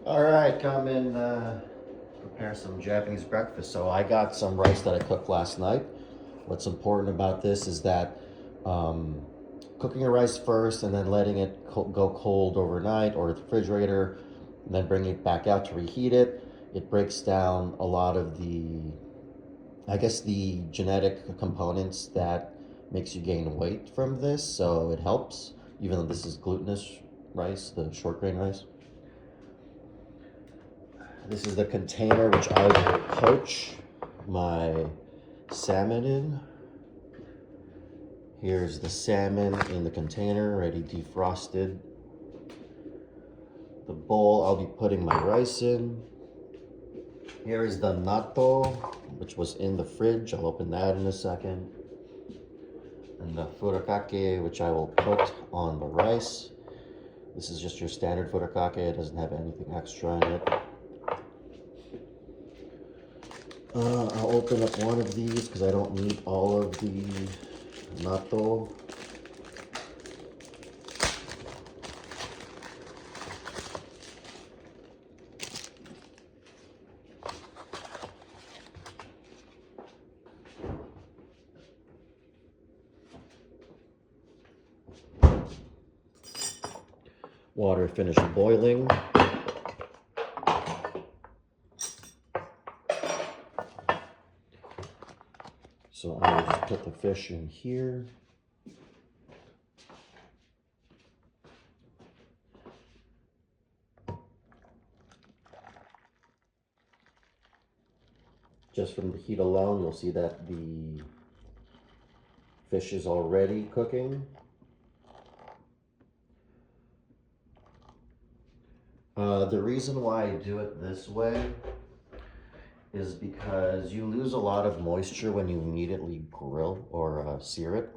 All right, come and prepare some Japanese breakfast. So I got some rice that I cooked last night. What's important about this is that um, cooking your rice first and then letting it go cold overnight or the refrigerator, and then bringing it back out to reheat it. It breaks down a lot of the genetic components that makes you gain weight from this. So it helps, even though this is glutinous rice, the short grain rice. This is the container which I will poach my salmon in. Here's the salmon in the container, already defrosted. The bowl I'll be putting my rice in. Here is the natto, which was in the fridge. I'll open that in a second. And the furikake, which I will put on the rice. This is just your standard furikake. It doesn't have anything extra in it. I'll open up one of these because I don't need all of the natto. Water finished boiling. So I will just put the fish in here. Just from the heat alone, you'll see that the fish is already cooking. The reason why I do it this way is because you lose a lot of moisture when you immediately grill or sear it.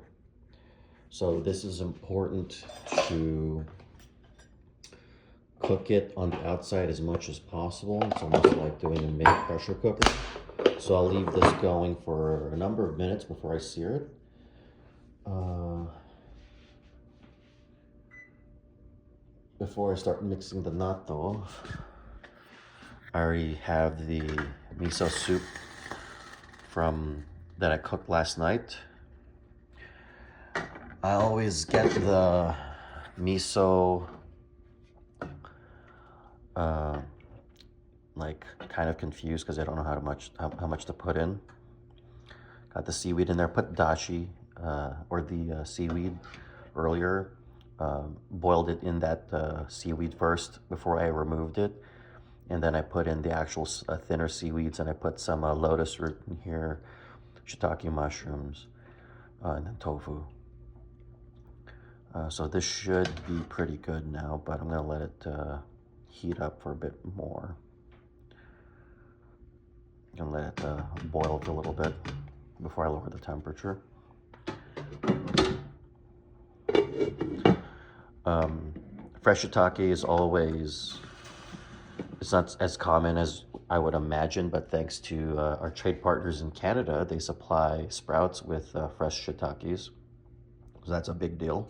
So this is important to cook it on the outside as much as possible. It's almost like doing a mini pressure cooker. So I'll leave this going for a number of minutes before I sear it. Before I start mixing the natto, I already have the miso soup from that I cooked last night. I always get the miso like kind of confused because I don't know how much to put in. Got the seaweed in there. Put dashi or the seaweed earlier. Boiled it in that seaweed first before I removed it, and then I put in the actual thinner seaweeds, and I put some lotus root in here, shiitake mushrooms, and then tofu. So this should be pretty good now, but I'm gonna let it heat up for a bit more. I'm gonna let it boil for a little bit before I lower the temperature. Fresh shiitake is always, it's not as common as I would imagine, but thanks to our trade partners in Canada, they supply Sprouts with fresh shiitakes. So that's a big deal.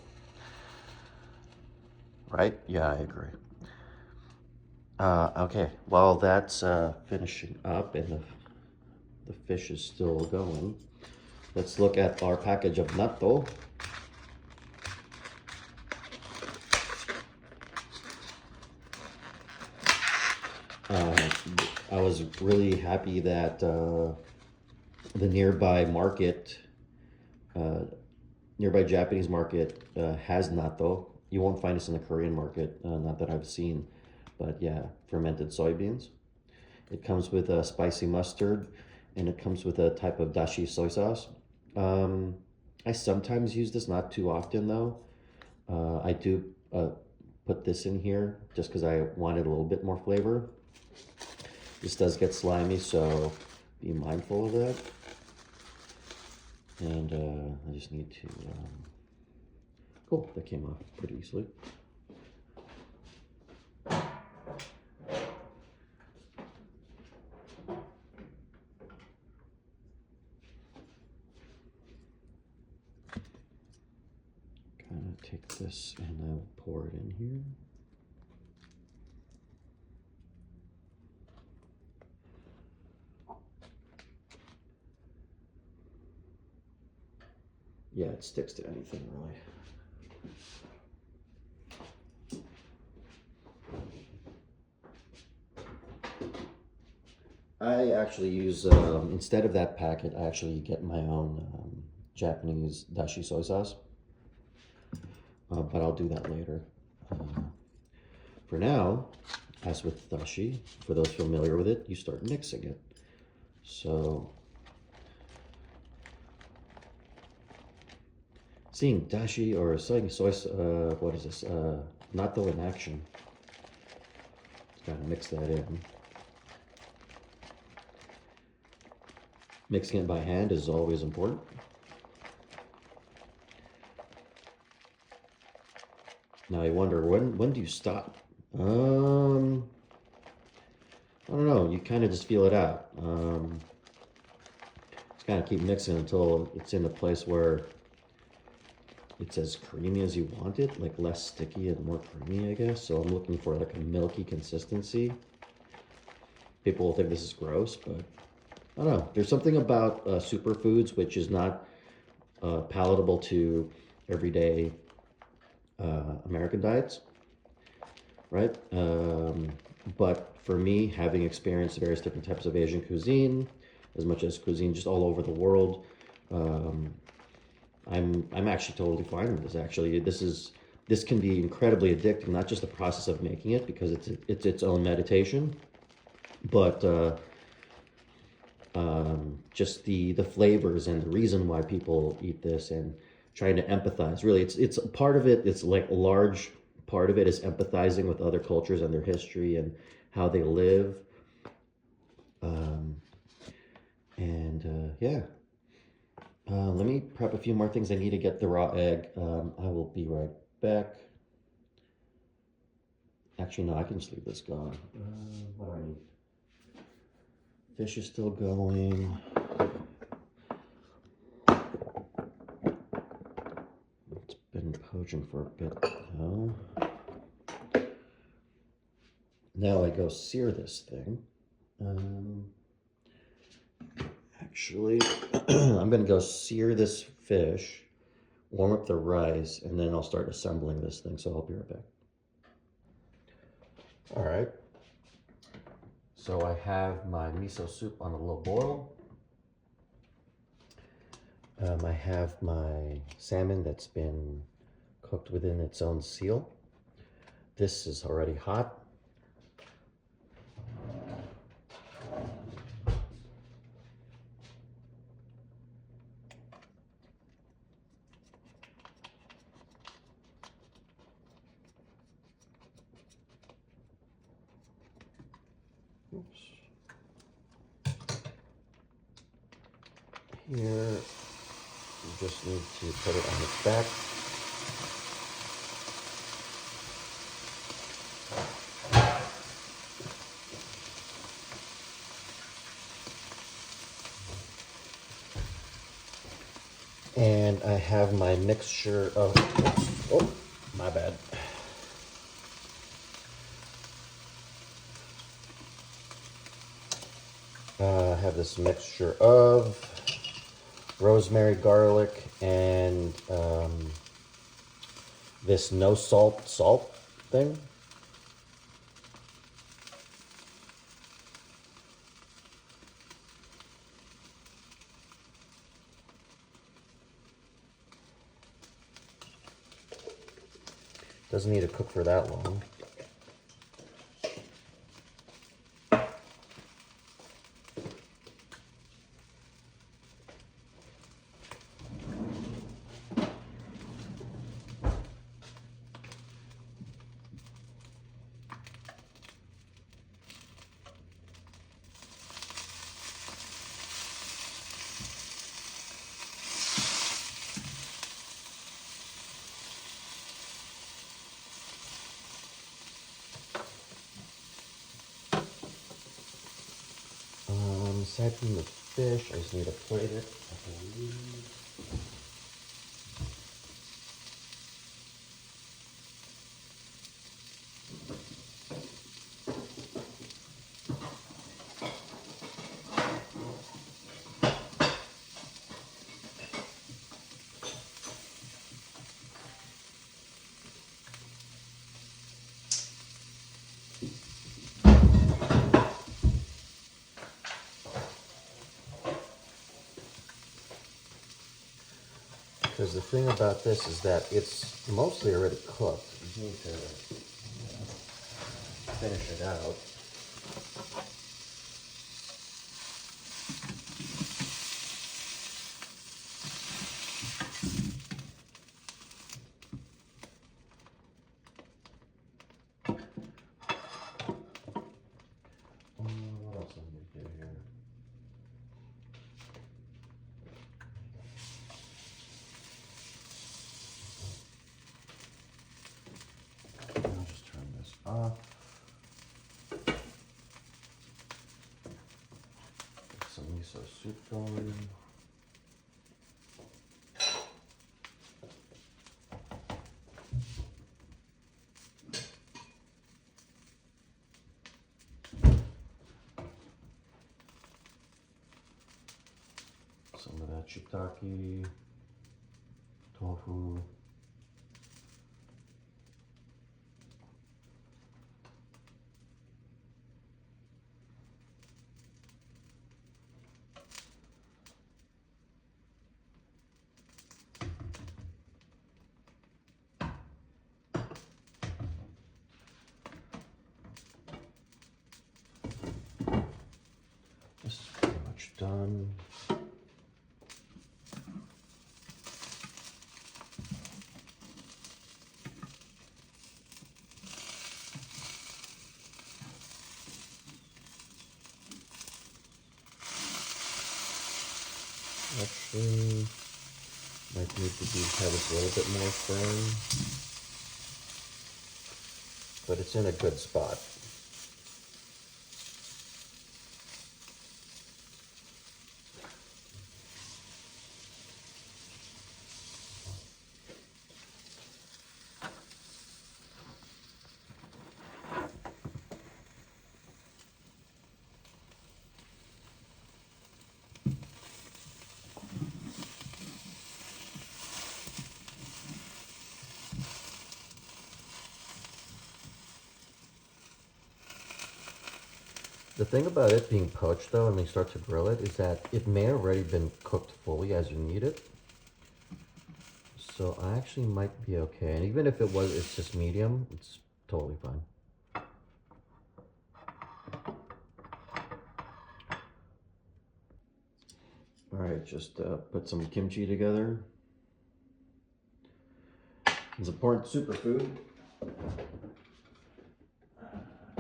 Right? Yeah, I agree. Okay, while that's finishing up and the fish is still going, let's look at our package of natto. I was really happy that the nearby Japanese market has natto. You won't find this in the Korean market, not that I've seen, but yeah, fermented soybeans. It comes with a spicy mustard, and it comes with a type of dashi soy sauce. Um, I sometimes use this, not too often though. I do put this in here just because I wanted a little bit more flavor. This does get slimy, so be mindful of that. And I just need to, cool, that came off pretty easily. Kind of take this and I will pour it in here. Yeah, it sticks to anything really. I actually use, instead of that packet, I actually get my own Japanese dashi soy sauce. But I'll do that later. For now, as with dashi, for those familiar with it, you start mixing it. So, seeing dashi or seeing soy, what is this? Natto in action. Gotta mix that in. Mixing it by hand is always important. Now I wonder, when do you stop? I don't know. You kind of just feel it out. Just kind of keep mixing until it's in a place where it's as creamy as you want it, like less sticky and more creamy, I guess. So I'm looking for like a milky consistency. People will think this is gross, but I don't know. There's something about superfoods which is not palatable to everyday American diets, right? But for me, having experienced various different types of Asian cuisine, as much as cuisine just all over the world, I'm actually totally fine with this. Actually, this can be incredibly addicting. Not just the process of making it, because it's its own meditation, but just the flavors and the reason why people eat this, and trying to empathize. Really, it's a part of it. It's like a large part of it is empathizing with other cultures and their history and how they live. Yeah. Let me prep a few more things. I need to get the raw egg. I will be right back. Actually, no, I can just leave this gone. What do I need? Fish is still going. It's been poaching for a bit now. Now I go sear this thing. Actually, I'm gonna go sear this fish, warm up the rice, and then I'll start assembling this thing. So I'll be right back. All right. So I have my miso soup on a low boil. I have my salmon that's been cooked within its own seal. This is already hot. Oops. Here, you just need to put it on its back. And I have my mixture of, oh, my bad. I have this mixture of rosemary, garlic, and this no salt thing. Doesn't need to cook for that long. Aside from the fish, I just need to plate it, I believe. because the thing about this is that it's mostly already cooked. You need to finish it out. What else I need to do here? I'll just turn this off. Get some miso soup going. Some of that shiitake, tofu. This is pretty much done. Actually, might need to have this a little bit more firm, but it's in a good spot. The thing about it being poached though, when they start to grill it, is that it may have already been cooked fully as you need it. So I actually might be okay. And even if it's just medium, it's totally fine. All right, just put some kimchi together. It's important superfood.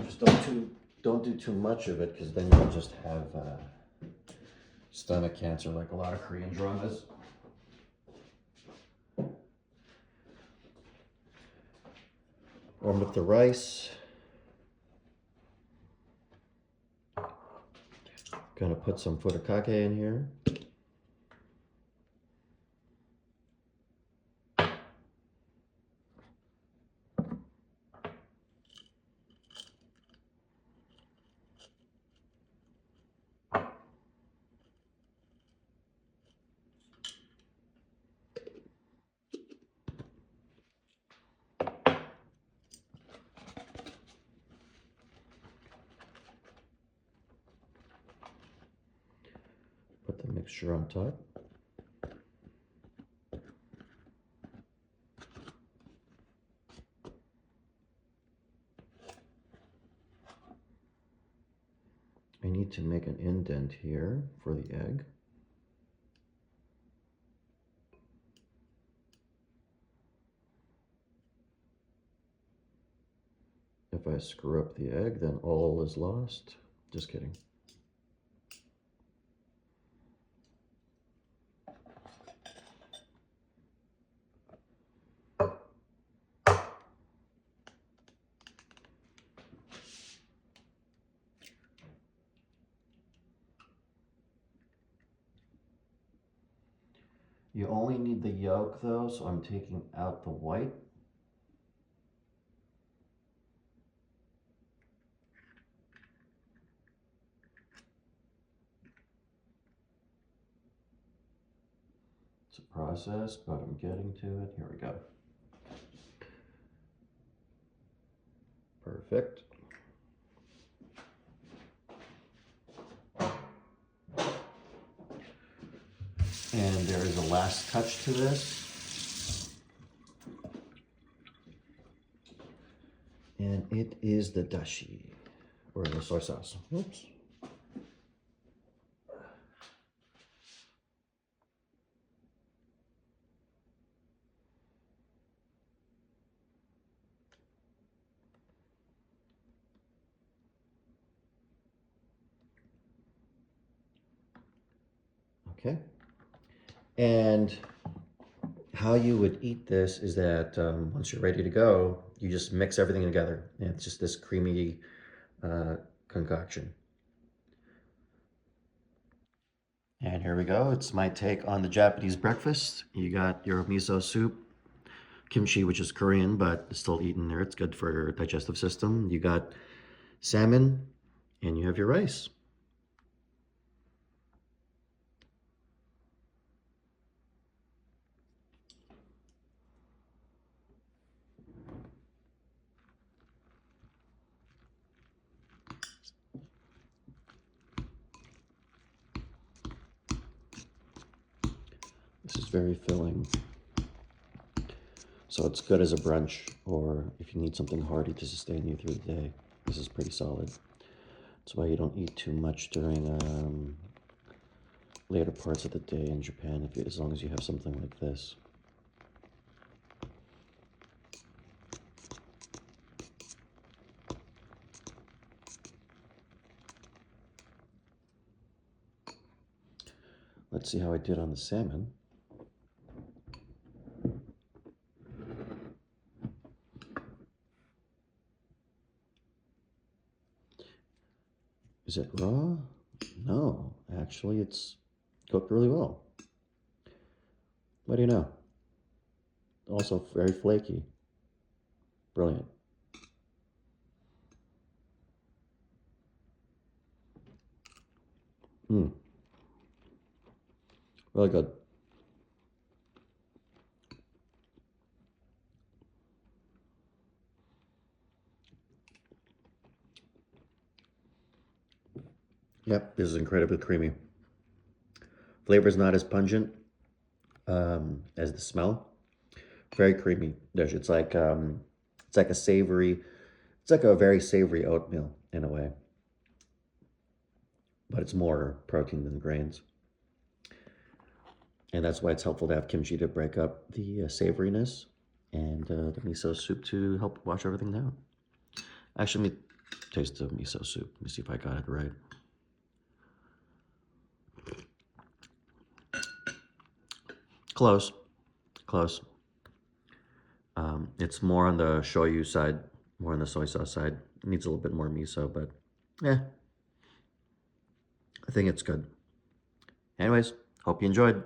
Just don't do too much of it, because then you'll just have stomach cancer like a lot of Korean dramas. Warm up the rice. Gonna put some furikake in here. Put the mixture on top. I need to make an indent here for the egg. If I screw up the egg, then all is lost. Just kidding. You only need the yolk though, so I'm taking out the white. It's a process, but I'm getting to it. Here we go. Perfect. And there is a last touch to this. is the dashi, or the soy sauce. Oops. Okay. And how you would eat this is that once you're ready to go, you just mix everything together. And it's just this creamy concoction. And here we go. It's my take on the Japanese breakfast. You got your miso soup, kimchi, which is Korean, but it's still eaten there. It's good for your digestive system. You got salmon, and you have your rice. This is very filling. So it's good as a brunch, or if you need something hearty to sustain you through the day. This is pretty solid. That's why you don't eat too much during later parts of the day in Japan, as long as you have something like this. Let's see how I did on the salmon. Is it raw? No, actually it's cooked really well. What do you know? Also very flaky. Brilliant. Really good. Yep, this is incredibly creamy. Flavor is not as pungent as the smell. Very creamy dish. It's like a savory. It's like a very savory oatmeal in a way, but it's more protein than grains. And that's why it's helpful to have kimchi to break up the savoriness, and the miso soup to help wash everything down. Actually, let me taste the miso soup. Let me see if I got it right. Close, close. It's more on the shoyu side, more on the soy sauce side. It needs a little bit more miso, but yeah, I think it's good. Anyways, hope you enjoyed.